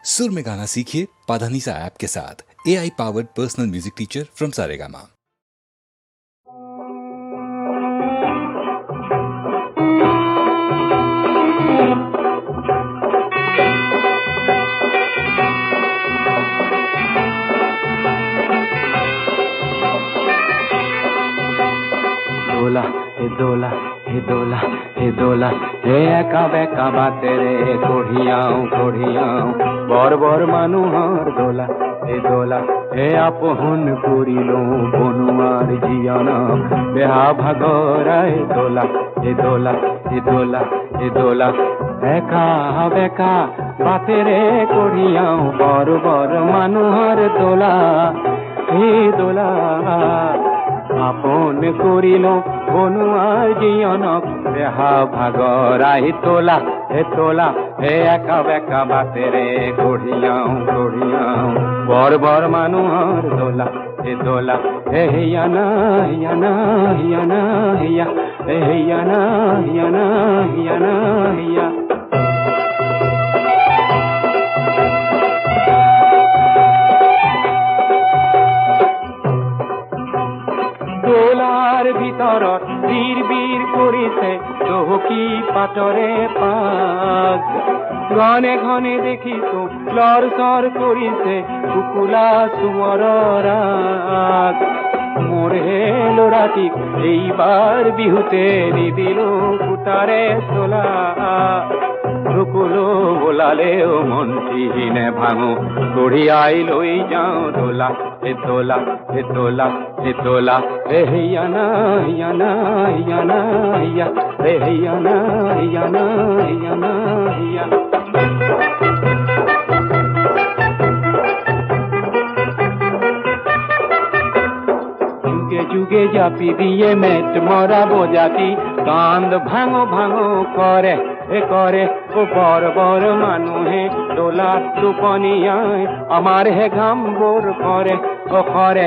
सुर में गाना सीखिए पाधानीसा ऐप के साथ। AI powered personal music teacher from Saregama. दोला हे दोला हे दोला हे दोला हे एका बेका बाते रे कोढ़ियाओ बर बर मानुहार दोला हे आपहुन करिलो बनुआर जियाना बेहा भागराय दोला हे दोला हे दोला हे दोला एका बेका बाते रे कोढ़ियाओ बर बर मानुहार दोला हे दोला আপন করিল বনুয়ার জিয়নক দেহা ভাগরাই তোলা হে একা বেকা বাতে রে গড়িয়াও বর বর মানুষর দোলা হে হিয়ানা হিয়ানা হিয়ানা হিয়া হে হিয়ানা হিয়ানা হিয়ানা হিয়া দোলার ভিতরত বীর বীর করিছে চহকি পাটরে পাগ ঘনে ঘনে দেখিছো লর সর করিছে কুকুলা সুমর রাগ মোর হে লোরাটি এইবার বিহুতে নিদিল কুটারে তোলা রুকুলো বোলালেও মনটিনে ভাঙো গড়িয়াই লই যাও দোলা হে তোলা হে তোলা হে তোলা হে হিয়ানা হিয়ানা হিয়ানা হিয়া হে হিয়ানা হিয়ানা হিয়ানা হিয়া যুগে জাপি দিয়ে মেট মরা বোজাতি কান্দ ভাঙো ভাঙো করে করে ও বর বর মানুহে দোলা টুপনিয়ায় আমার হে ঘাম বোর করে ও করে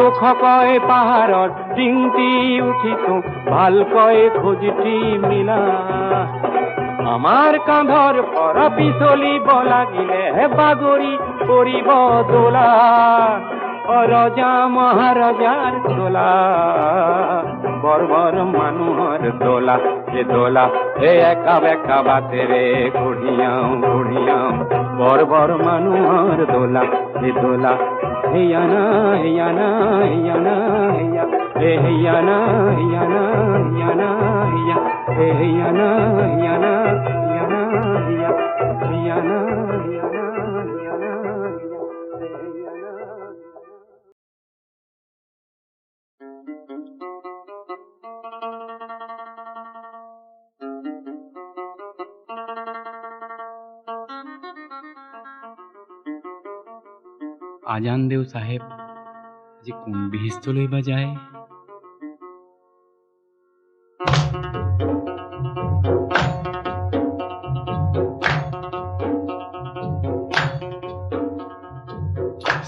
ও খকয় পাহাড়ত ডিংটি উঠিছো ভাল কয় খোঁজটি মিলা আমার কাঁধর পর পিছলিব লাগিলে হে বাগরি করিব দোলা রাজা মহারাজার দোলা বর্বর মানুষর দোলা হে একা বেকা বাতে রে গড়িয়াও বর্বর মানুষর দোলা হিয়ানা হিয়ানা হিয়ানা হিয়া হে হিয়ানা হিয়ানা হিয়ানা হিয়া হে হিয়ানা হিয়ানা হিয়ানা হিয়া হিয়ানা হিয়ানা হিয়ানা আজান দেও সাহেব আজি কোন বিহিস্তলৈ বা যায়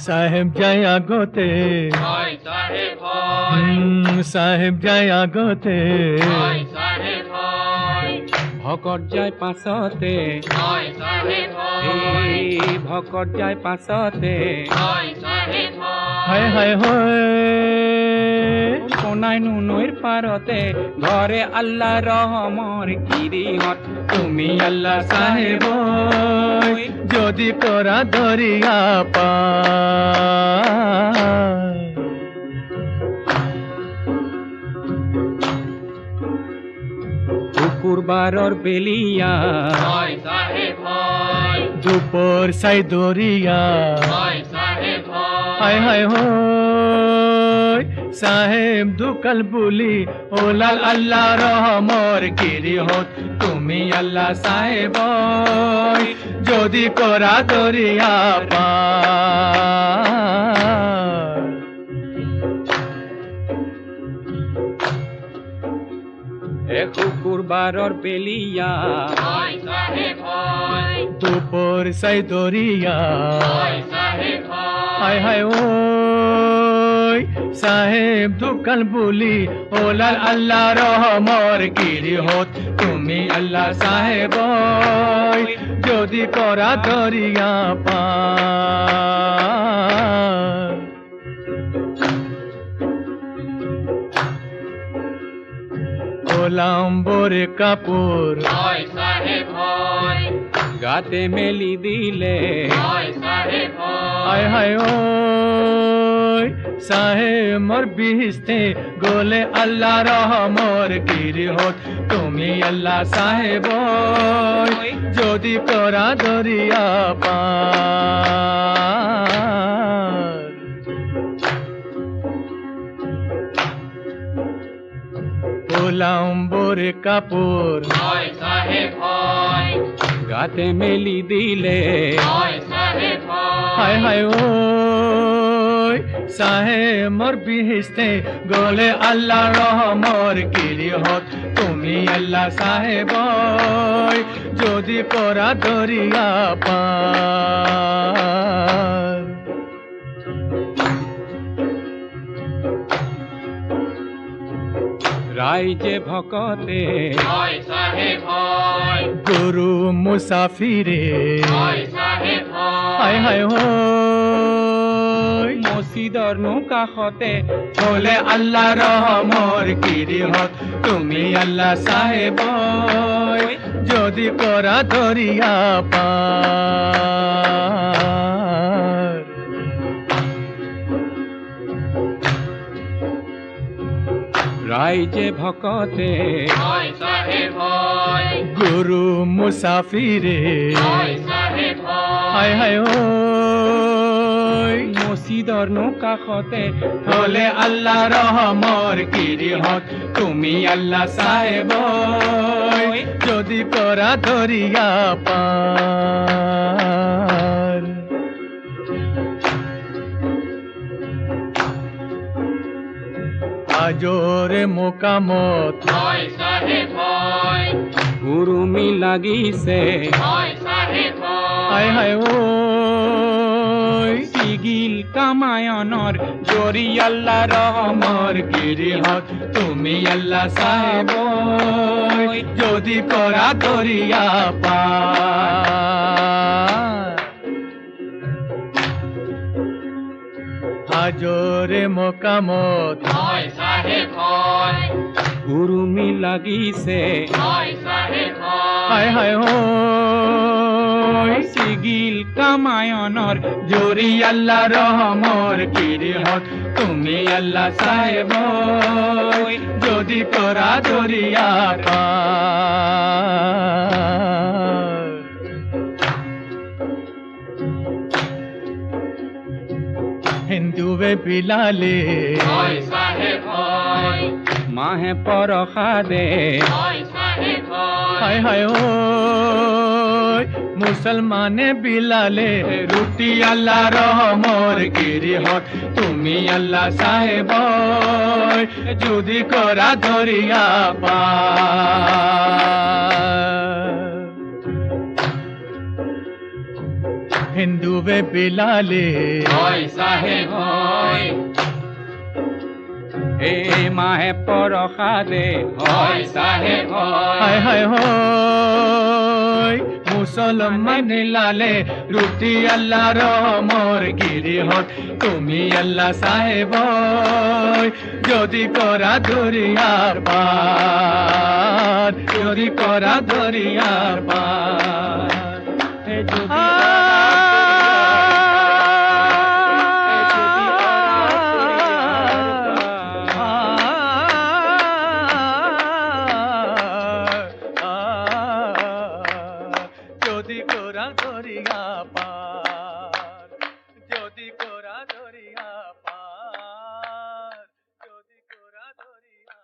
সাহেব যায় আগতে সাহেব যায় আগতে ভকত যায় পাছতে ভকত যায় পাছতে হায় হায় হয় সোনাই নৈর পারতে ঘরে আল্লাহ রহমর গিরিহত তুমি আল্লাহ সাহেব যদি তোরা দরিয়া পা শুকুরবারর বেলিয়া দুপুর সাই দরিয়া হায় হায় হয় সাহেব দুকাল বুলি ওলাল আল্লাহ রহমর গিরিহত তুমি আল্লাহ সাহেব যদি করা দরিয়া পা শুকুরবারর বেলিয়া দুপুর সাই দরিয়া হায় হায় ও সাহেব দুকাল বুলি ওলাল আল্লাহ রহমর গিরিহত তুমি আল্লাহ সাহেব যদি করা দরিয়া পার ওলাম্বরে কাপড় গাতে মেলি দিলে হায় হায় ওই সাহে মোর বিহিস্তে গোলে আল্লাহ রহমর গিরিহত তুমি আল্লাহ সাহেব ওই যদি করা দরিয়া পার ওলাম্বরে কাপড় গাতে মেলি দিলে হায় হায় ওই সাহে মোর বিহিস্তে গোলে আল্লাহ রহমর গিরিহত তুমি আল্লাহ সাহেব ওই যদি করা দরিয়া পার রাইজে ভকতে গুরু মুসাফিরে হায় হায় হয় মসজিদর কাষতে বলে আল্লাহ রহমর গিরিহত তুমি আল্লাহ সাহেব যদি করা দরিয়া পার রাইজে ভকতে গুরু মুসাফিরে হায় হায় মসজিদর কাষতে বলে আল্লাহ রহমর গিরিহত তুমি আল্লাহ সাহেব যদি করা দরিয়া পার আজরে মোকামত গুরুমি লাগিছে হায় হায় সিগিল কামায়নৰ জৰি আল্লাহ ৰহমৰ গিৰিহত তুমি আল্লাহ সাহেব যদি কৰা দৰিয়া পাৰ হাজৰে মোকামত গুৰুমি লাগিছে হায় হায় সিগিল কামায়নৰ জোৰি আল্লাহ ৰহমৰ গিৰিহত তুমি আল্লাহ সাহেব যদি কৰা দৰিয়া পাৰ হিন্দুবে বিলালে মাহে পৰসাদে হায় হায় মুসলমানে বিলালে রুটি আল্লাহ রহমর গিরিহত তুমি আল্লাহ সাহেব যদি করা দরিয়া পার হিন্দুবে বিলালে এ মাহে পৰসাদে হায় হায় মুসলমান লালে রুটি আল্লাহ রহমর গিরিহত তুমি আল্লাহ সাহেব যদি করা দরিয়ার পার যদি করা দরিয়ার পার যদি করা দরিয়া পার যদি করা দরিয়া পার যদি করা দরিয়া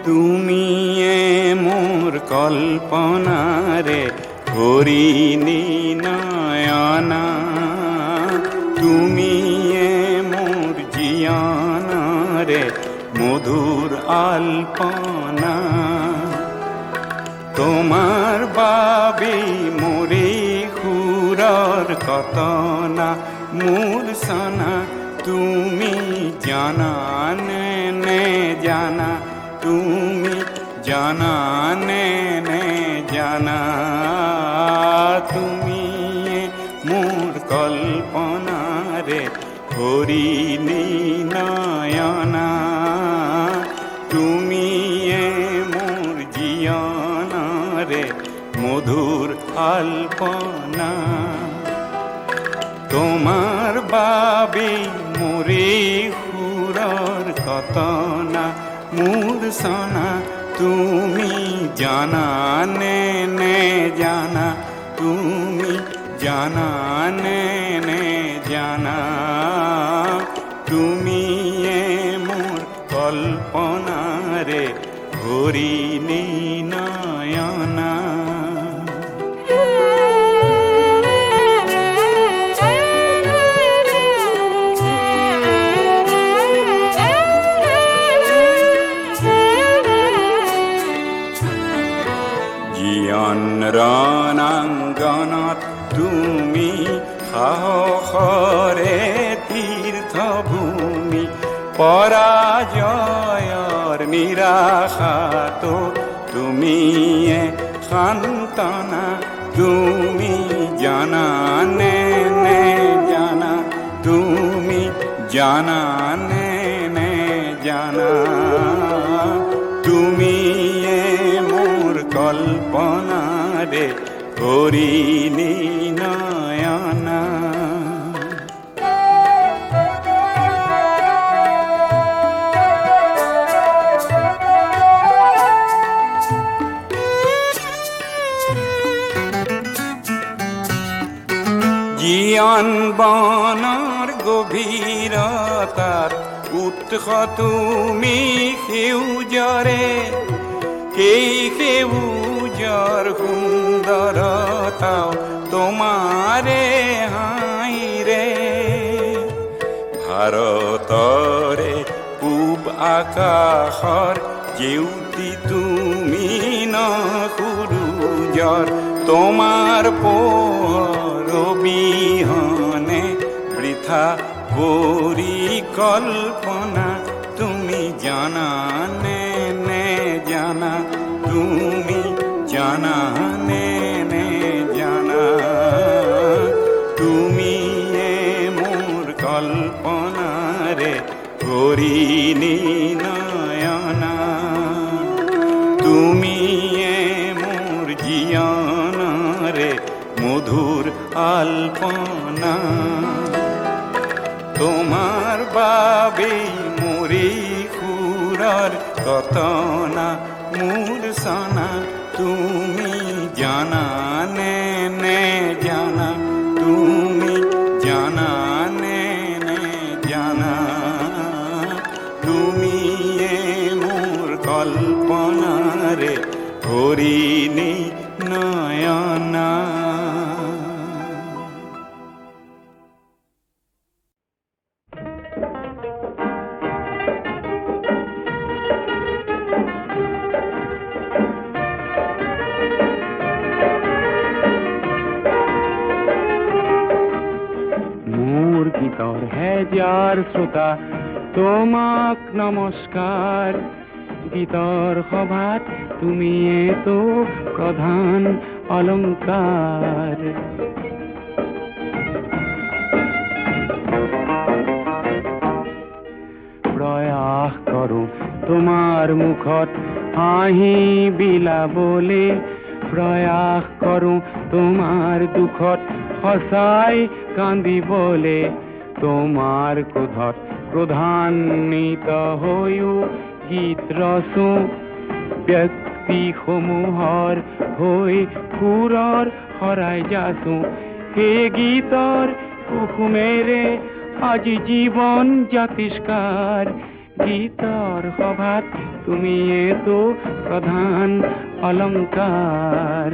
তুমি মোর কল্পনারে হরিণী নয়না তুমি মোর জিয়ানা রে মধুর আলপনা তোমার বাবে মোরে খুরার কতনা মোর সানা তুমি জানা নে জানা তুমি জানা নে জানা তুমি মোর কল্পনা রে হরিণী নয়না তুমি মোর জিয়ানা রে মধুর আলপনা তোমার বাবে মোরে হুরর কতনা মোর সোনা তুমি জানা নে জানা তুমি জানা নে জানা তুমি মোর কল্পনা রে হরিণী নয়না রণাঙ্গনত তুমি সাহসৰে তীৰ্থভূমি পৰাজয়ৰ নিৰাশাতো তুমি সান্তনা তুমি জানা নে জানা তুমি জানা নে জানা তুমি মোর কল্পনা রে হরিণী নয়না জীয়ন বনৰ গভীৰতাৰ উৎস তুমি সেউজৰে সেই সেউজৰ সুন্দৰতাও তোমাৰে হাইৰে ভাৰতৰে পূব আকাশৰ জেউতি তুমি ন সূৰুজৰ তোমাৰ পোহৰ অবিহনে বৃথা পৰিকল্পনা তুমি জানা নে জানা তুমি জানা নে জানা তুমি মোর কল্পনা রে হরিণী নয়না তুমি মোর জিয়ানা রে মধুর আলপনা তোমার বাবে মোরে খুরার কতনা মোর সানা তুমি জানা নে জানা তুমি জানা নে জানা তুমি মোর কল্পনা রে হরিণী নয়না গীতৰ হেজাৰ শ্ৰোতা তোমাক নমস্কাৰ গীতৰ সভাত তুমিয়েতো প্ৰধান অলংকাৰ প্ৰয়াস কৰোঁ তোমাৰ মুখত হাঁহি বিলাবলে প্ৰয়াস কৰোঁ তোমাৰ দুখত সঁচাই কান্দিবলে তোমাৰ ক্ৰোধত ক্ৰোধান্বিত হৈও গীত ৰচো ব্যক্তিসমূহৰ হৈ সুৰৰ শৰাই যাচো সেই গীতৰ কুসুমেৰে আজি জীৱন জাতিষ্কাৰ গীতৰ সভাত তুমিয়েতো প্ৰধান অলংকাৰ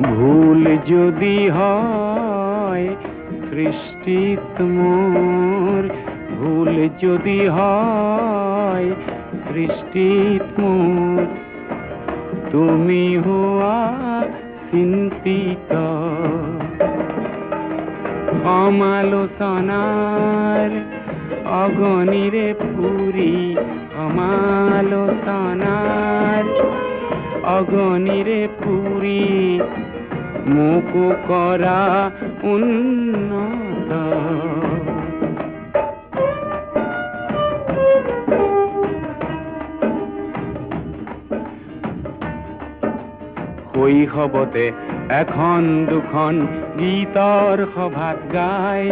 ভুল যদি হয় সৃষ্টিত মোৰ, ভুল যদি হয় সৃষ্টিত মোৰ, তুমি হোৱা চিন্তিত সমালোচনাৰ অগণিৰে পুৰি, সমালোচনাৰ অগণিৰে পুৰি মোকো কৰা উন্নত। শৈশৱতে এখন দুখন গীতৰ সভাত গাই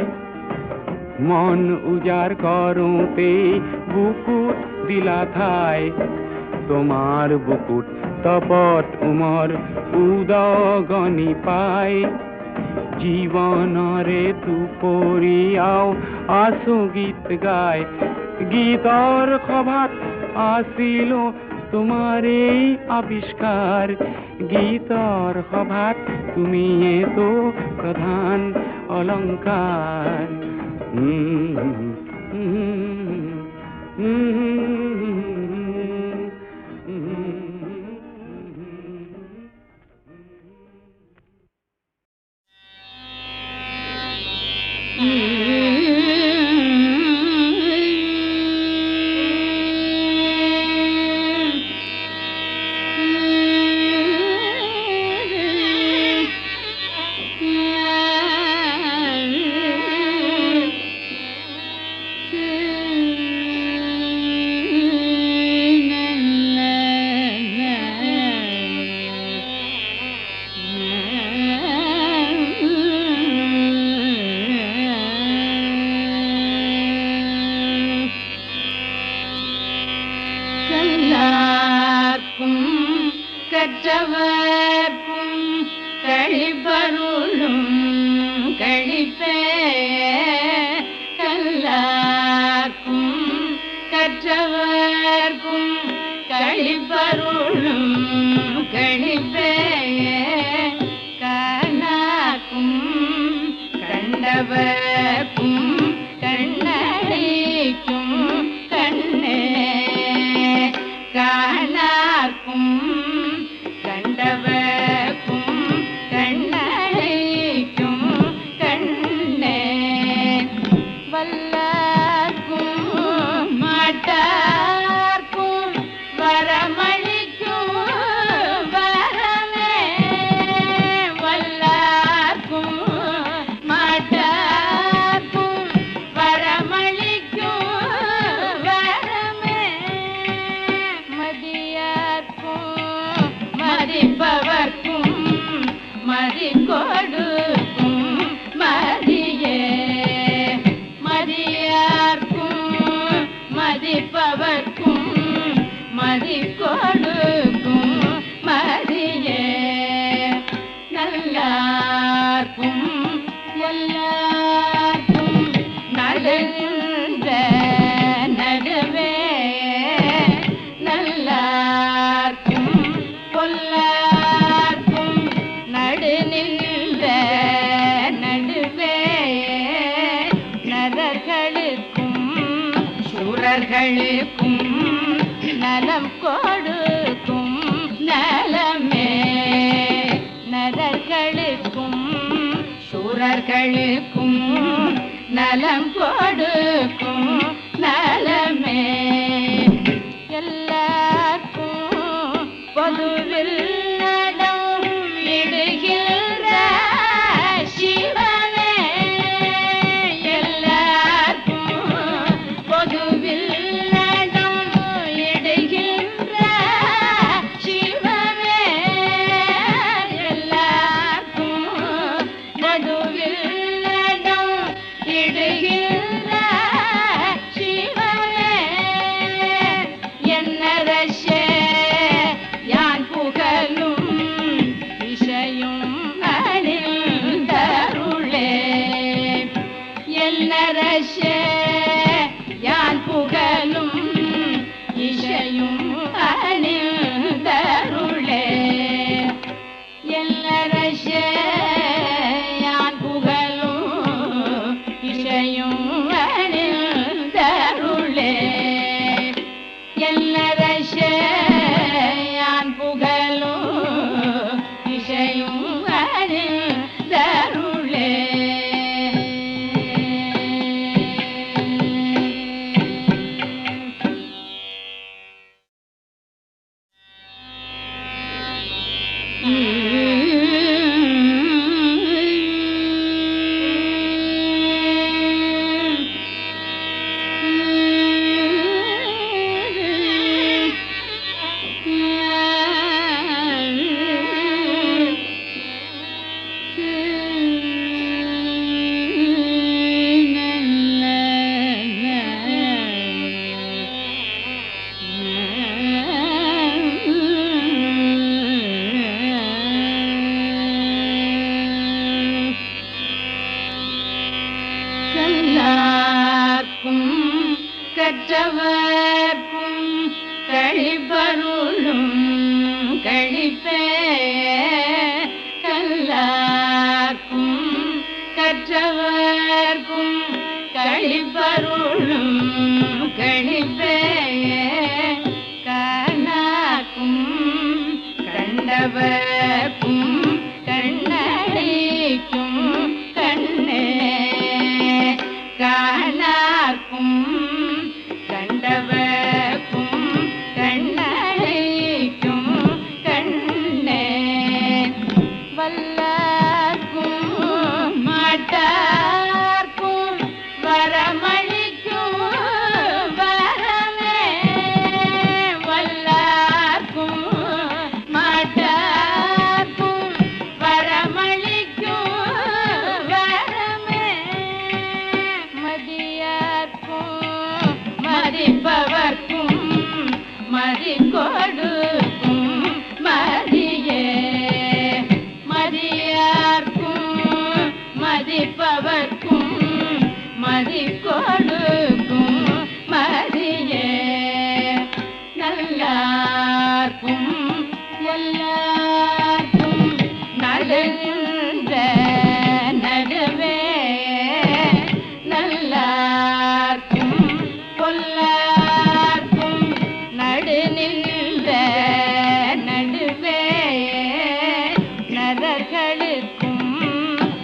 মন উজাৰ কৰোঁতে বুকুত দিলা ঠাই, তোমাৰ বুকুত তপত উমৰ উদগনি পাই, জীৱনৰে দুপৰীয়াও আছো গীত গাই। গীতৰ সভাত আছিলো তোমাৰে আবিষ্কাৰ, গীতৰ সভাত তুমিয়েতো প্ৰধান অলংকাৰ। நலம் கொடுக்கும் நலமே, நரர்களுக்கும் சூரர்களுக்கும் நலம் கொடுக்கும் நலமே, எல்லாருக்கும் பொதுவில் நலம் இடுகின்ற சிவனே, எல்லாருக்கும் பொதுவில் கற்றவர்க்கும் கழிப்பருளும் கழிப்பே கல்லார்க்கும் கற்றவர்க்கும் கழிப்பருளும் கழிப்பே கண்ணாக்கும் கண்டவர்க்கும் கண்ணடிக்கும் கண்ணே காணார்க்கும் கண்டவர்க்கும் கண்ணடிக்கும் கண்ணே வல்லார்க்கும் மாட்டார்க்கும் வரமளிக்கும் வரமே வல்லார்க்கும் மாட்டார்க்கும் வரமளிக்கும் வரமே மதியார்க்கும் மதிப்பவர்க்கும் மதி கொடுக்கும் மதியே மதியார்க்கும் மதிப்பவர்க்கும் மதி கொடுக்கும் மதியே நல்லார்க்கும் எல்லார்க்கும் நடுகின்ற நடுவே நல்லார்க்கும் பொல்லார்க்கும் நடுநின்ற நடுவே நரர்களுக்கும்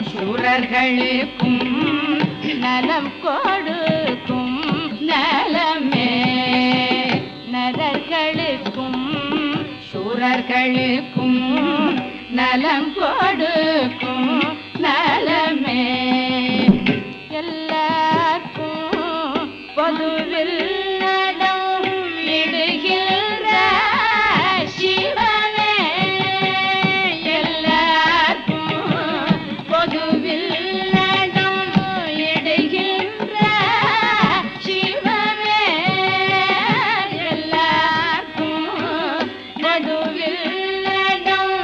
சூரர்களுக்கும் நலம் கொடுக்கும் நலமே நரர்களுக்கும் சூரர்களுக்கும் நலம் கொடுக்கும் நலமே எல்லாருக்கும் பொதுவில் நலம் இடுகின்ற சிவனே எல்லாருக்கும் பொதுவில் நலம் இடுகின்ற சிவனே எல்லாருக்கும் பொதுவில் நலம்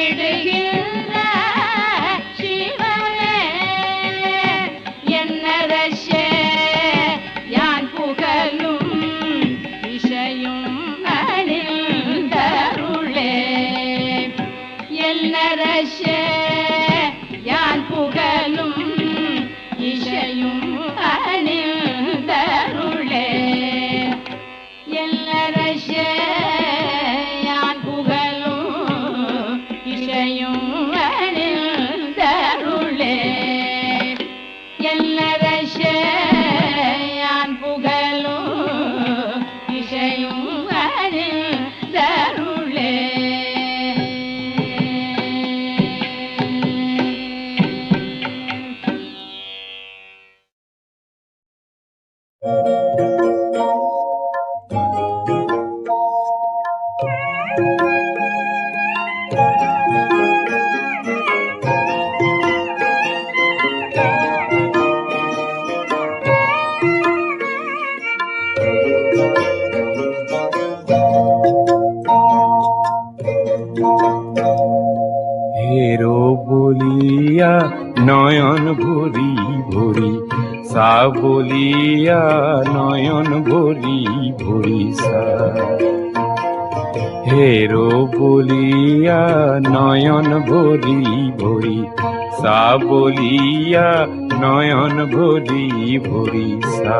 இடுகின்ற சிவனே என்னரசே யான் புகழும் விஷயும் அணிந்தருளே என்னரசே யான் புகழும் இசையும் அணிந்தருளே என்னரசே யான் புகழும் இசையும் அணிந்தருளே என்னரசே யான் புகழும் இசையும் அணிந்தருளே হেরো বলিয়া নয়ন ভরি ভরি সা বলিয়া নয়ন ভরি ভরি সা হেরো বলিয়া নয়ন ভরি ভরি সা বলিয়া নয়ন ভরি ভরি সা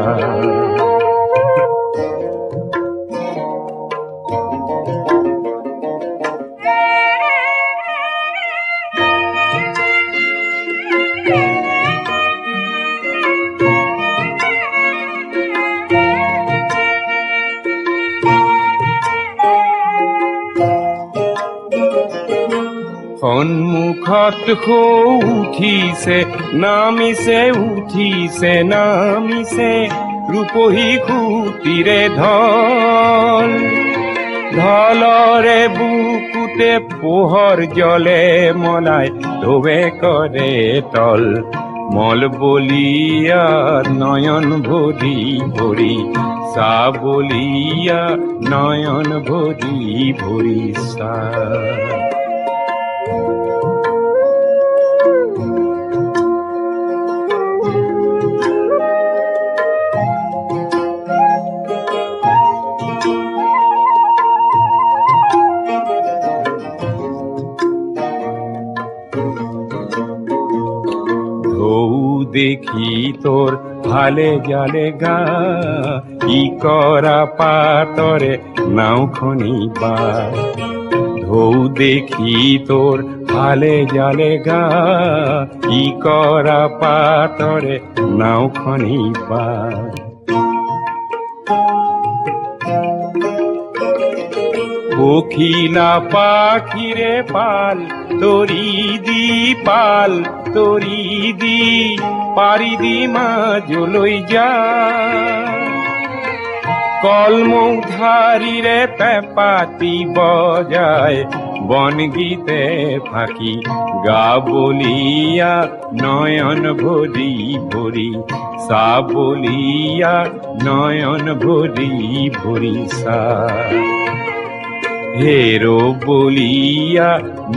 সন্মুখত হৈ উঠিছে নামিছে উঠিছে নামিছে ৰূপহী খুটিৰে ঢল ঢলৰে বুকুতে পোহৰ জলে মলাই ধোবে কৰে তল মল বলিয়া নয়ন ভরি ভরি সা বলিয়া নয়ন ভরি ভরি সা দেখি তোর হালে জালে গা ই করা পাতরে নাও খনিবা ঢৌ দেখি তোর হালে জালে গা ই করা পাতরে নাও খনিবা কোকিলা পাখিরে পাল তরি দি পাল তরি দি পারি দি মাঝ লই যা কলমৌধারীরে পেপাতি বজায় বন গীতে ফাঁকি গা বলিয়া নয়ন ভরি ভরি সা বলিয়া নয়ন ভরি ভরি সা হেরো বলিয়া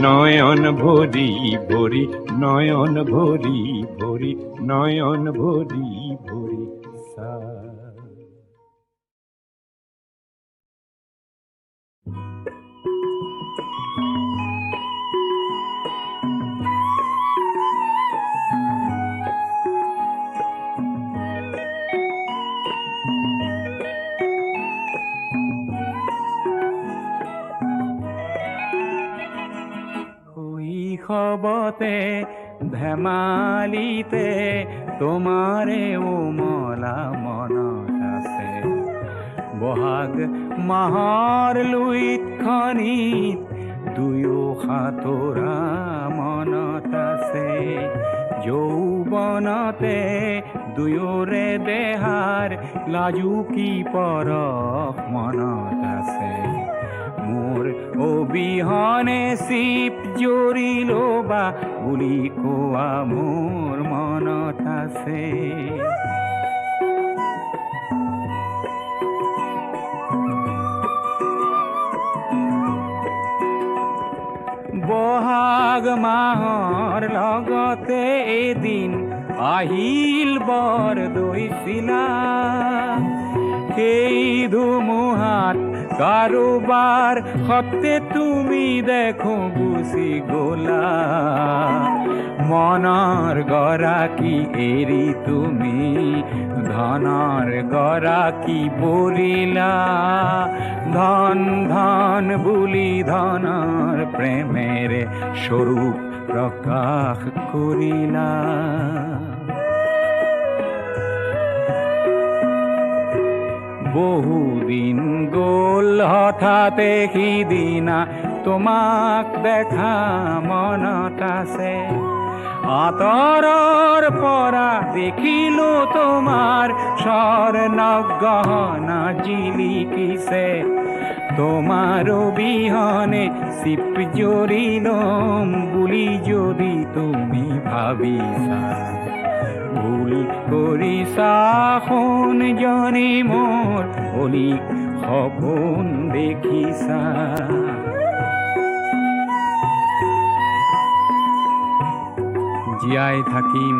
নয়ন ভরি ভরি নয়ন ভরি ভরি নয়ন ভরি ভরি সা খবতে ধেমালিতে তোমারে উমলা মনত আছে বহাগ মাহৰ লুইত খনিত দুয়ো সাঁতোৰা মনত আছে যৌৱনতে দুয়োৰে দেহাৰ লাজুকী পৰশ মনত আছে মোৰ অবিহনে চিপ জৰিল বা বুলি কোৱা মোৰ মনত আছে বহাগ মাহৰ লগতে এদিন আহিল বৰ দৈছিলা সেই ধুমুহাত কাৰোবাৰ সতে তুমি দেখো গুচি গলা মনৰ গৰাকী এৰি তুমি ধনৰ গৰাকী বলিলা ধন ধন বুলি ধনৰ প্ৰেমেৰে স্বৰূপ প্ৰকাশ কৰিলা বহুদিন গ'ল হঠাতে সিদিনা তোমাক দেখা মনত আছে আঁতৰৰ পৰা দেখিলো তোমাৰ স্বৰ্ণ গহনা জিলিকিছে তোমাৰ অবিহনে চিপ জৰিলম বুলি যদি তুমি ভাবিছা ভুল কৰিছা সোণজনী মোৰ অলিক সপোন দেখিছা জীয়াই থাকিম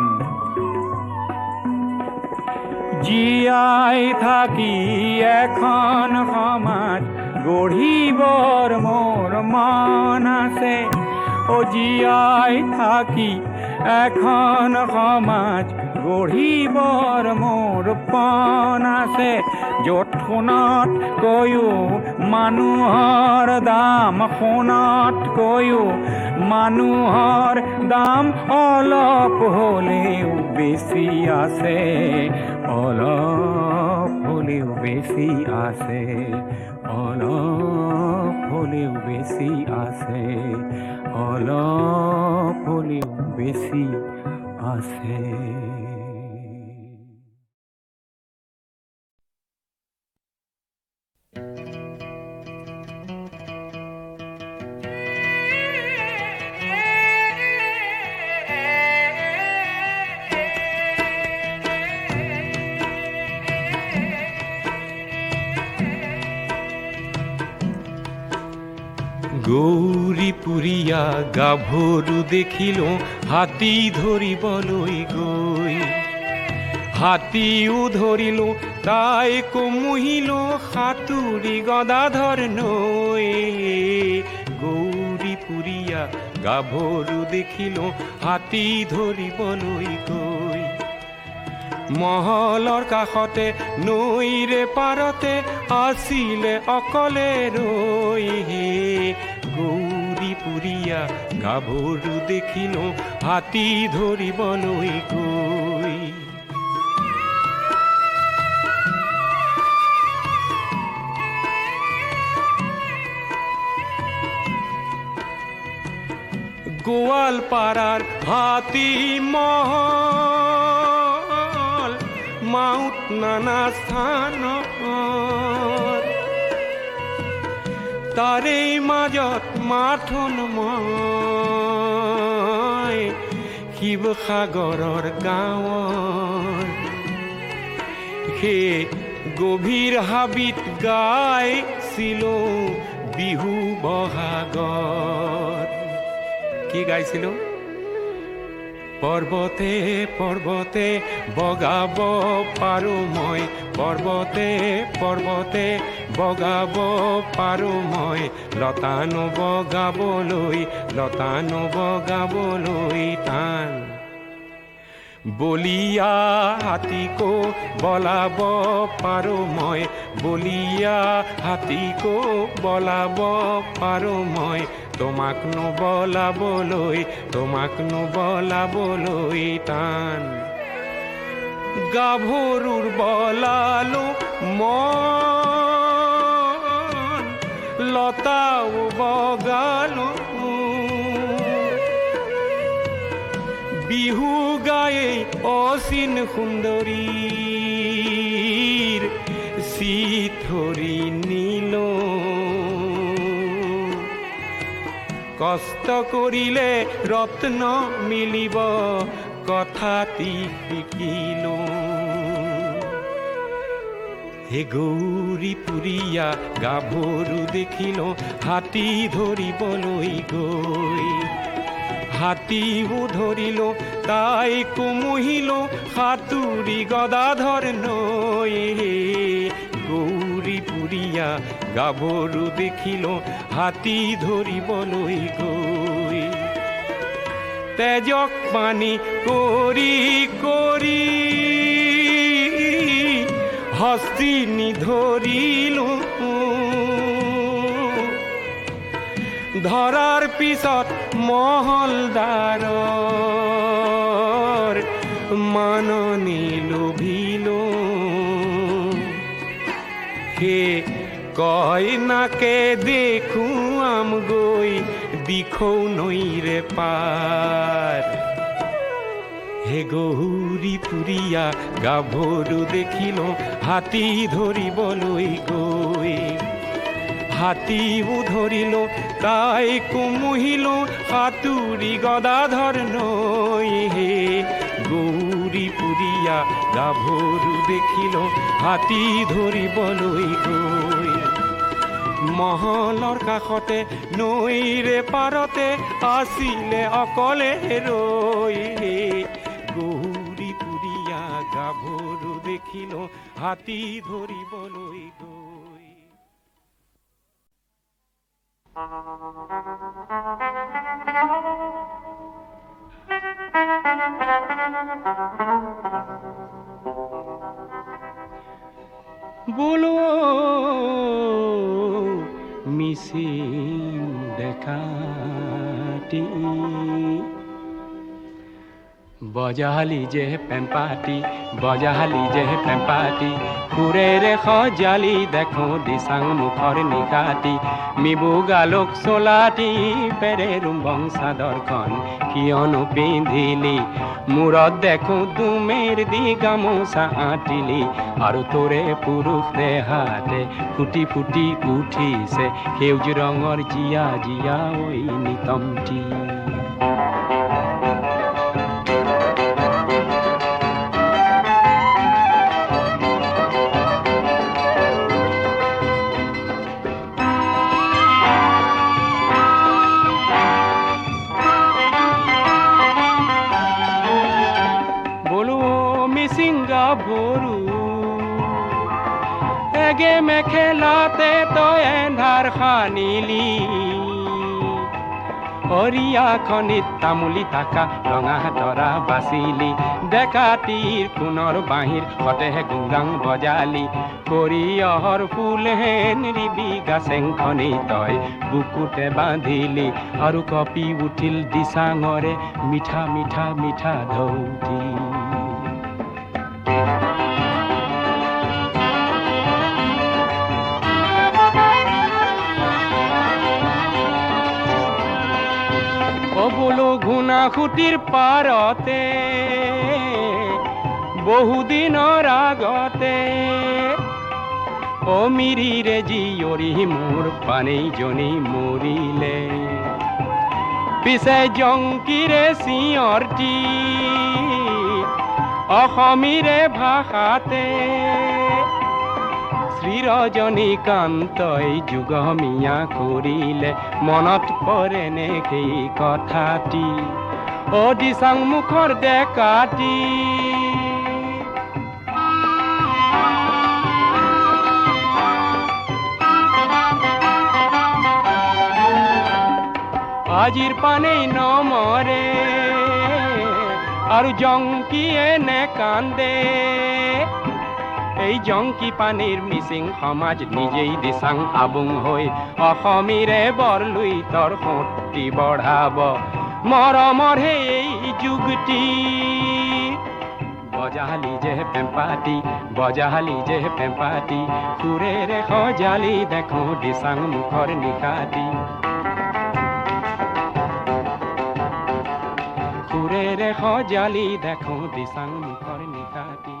জীয়াই থাকি এখন সমাজ গঢ়িবৰ মোৰ মন আছে ও জীয়াই থাকি এখন সমাজ গঢ়িবৰ মোৰ পণ আছে য'ত সোণতকৈও মানুহৰ দাম সোণতকৈও মানুহৰ দাম অলপ হ'লেও বেছি আছে অলপ হ'লেও বেছি আছে অলপ হ'লেও বেছি আছে অলপ হ'লেও বেছি আছে গৌৰীপুৰীয়া গাভৰু দেখিলো হাতী ধৰিবলৈ গৈ হাতীও ধৰিলো তাইকো মুহিলো সাঁতুৰি গদাধৰ নৈ গৌৰীপুৰীয়া গাভৰু দেখিলো হাতী ধৰিবলৈ গৈ মহলৰ কাষতে নৈৰে পাৰতে আছিলে অকলে ৰৈ গৌৰীপুৰীয়া গাভৰু দেখিলো হাতী ধৰিবলৈ গৈ গোৱালপাৰাৰ হাতী মহল মাউত নানা স্থানত তাৰেই মাজত মাথোন মই শিৱসাগৰৰ গাঁৱৰ সেই গভীৰ হাবিত গাইছিলো বিহু বহাগত কি গাইছিলো পৰ্বতে পৰ্বতে বগাব পাৰো মই পৰ্বতে পৰ্বতে বগাব পাৰো মই লতানো বগাবলৈ টান বলিয়া হাতীকো বলাব পাৰো মই বলিয়া হাতীকো বলাব পাৰো মই তোমাক নবলাবলৈ টান গাভৰুৰ বলালো মন লতাও বগালো বিহু গায়ে অচিন সুন্দৰীৰ চিথৰি নিল কষ্ট কৰিলে ৰত্ন মিলিব কথাটি শিকিলো হে গৌৰীপুৰীয়া গাভৰু দেখিলো হাতী ধৰিবলৈ গৈ হাতীও ধৰিলো তাইকো মুহিলো সাতুৰি গদাধৰ নৈ গৌৰীপুৰীয়া গাভৰু দেখিলো হাতী ধৰিবলৈ গৈ তেজক পানী কৰি কৰি হস্তি নিধৰিলো ধৰাৰ পিছত মহলদাৰৰ মাননি লোভিলো হে কয় নাকে দেখুৱাম গৈ দিখৌ নৈৰে পাৰ হে গৌৰীপুৰীয়া গাভৰু দেখিলো হাতী ধৰিবলৈ গৈ হাতীও ধৰিলো তাইকো মুহিলো সাতুৰি গদাধৰ নৈ হে গৌৰীপুৰীয়া গাভৰু দেখিলো হাতী ধৰিবলৈ গৈ মহলৰ কাষতে নৈৰে পাৰতে আছিলে অকলে ৰৈ হে গৌৰীপুৰীয়া গাভৰু দেখিলো হাতী ধৰিবলৈ গৈ বলো মিছিং দেখাটি বজালি যে পেম্পাটি বজালি যে পেম্পাটি সুৰেৰে সজালি দেখো দিচাং মুখৰ নিকাটি মিবুগালোক চলাটি পেৰে ৰুম্বং চাদৰখন কিয়নো পিন্ধিলি মূৰত দেখো দুমেৰ দি গামোচা আঁতিলি আৰু তোৰে পুৰুষ দেহাতে ফুটি ফুটি উঠিছে সেউজ ৰঙৰ জিয়া জিয়া ঐ নিতমটি ভৰু এগে মেখেলাতে তই এন্ধাৰ খানিলি অৰিয়া খনিত তামুলি তাকা ৰঙা তৰা বাচিলি ডেকাটিৰ কোণৰ বাঁহীৰ সতে গুংগাং বজালি সৰিয়হৰ ফুল হেন ৰিবি গাচেংখনি তই বুকুতে বান্ধিলি আৰু কপি উঠিল দিচাঙৰে মিঠা মিঠা মিঠা ধৌতি বোলো ঘুণা খুঁটিৰ পাৰতে বহুদিনৰ আগতে অমিৰিৰে জীয়ৰী মোৰ পানেইজনী মৰিলে পিছে জংকীৰে চিঞৰটি অসমীৰে ভাষাতে শ্ৰীৰজনীকান্তই যুগমীয়া কৰিলে মনত পৰেনে সেই কথাটি দিচাং মুখৰ ডেকাটি আজিৰ পানেই নমৰে আৰু জংকীয়ে নেকান্দে এই জংকী পানীৰ মিচিং সমাজ নিজেই দিচাং আবুং হৈ অসমীৰে বৰলুই তৰ সতি বঢ়াব মৰমৰ এই যুগটি বজালি যে পেম্পাটি বজালি যে পেম্পাটি সুৰেৰে সজালি দেখো দিচাং মুখৰ নিশাটি সুৰেৰে সজালি দেখো দিচাং মুখৰ নিশাটি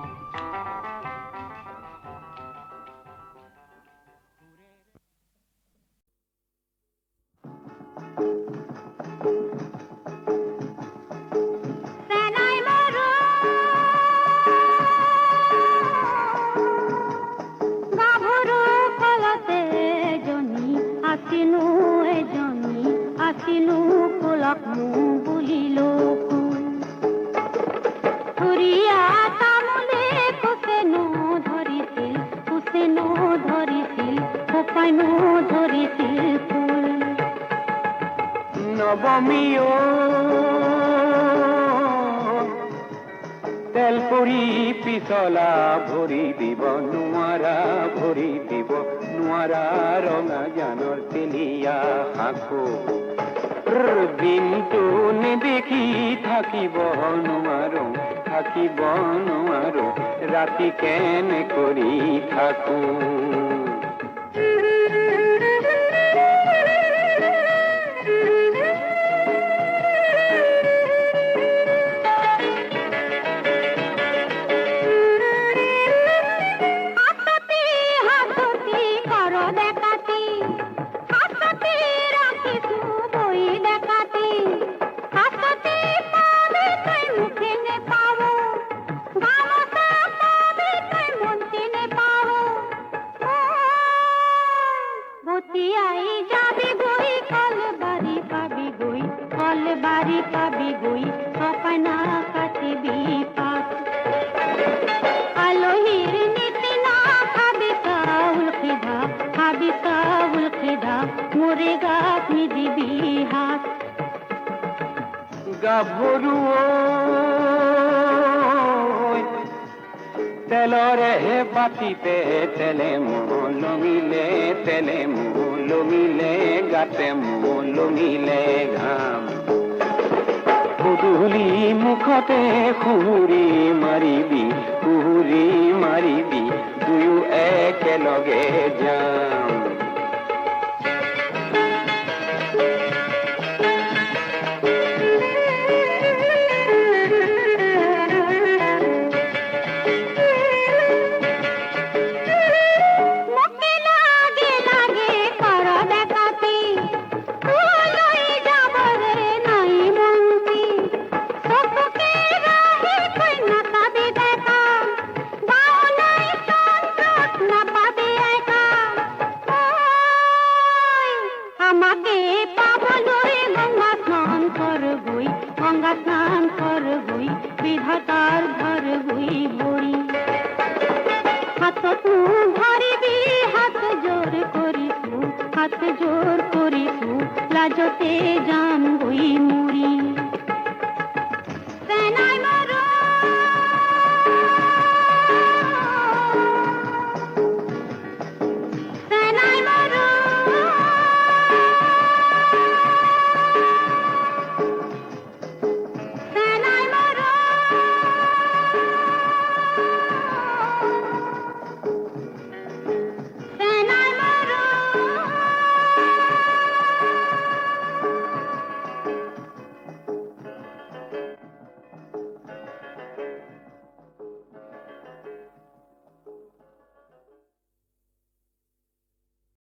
নবমীও তেল পুৰি পিছলা ভৰি দিব নোৱাৰা ৰঙা জানৰ তেলিয়া শাকো দিনটো নেদেখি থাকিব নোৱাৰো ৰাতি কেনে কৰি থাকো তেলৰে বাতিতে তেলে লমিলে গাতে লমিলে ঘাম গধূলি মুখতে সুহুৰি মাৰিবি দুয়ো একেলগে যাম যতে জান গই মুড়ি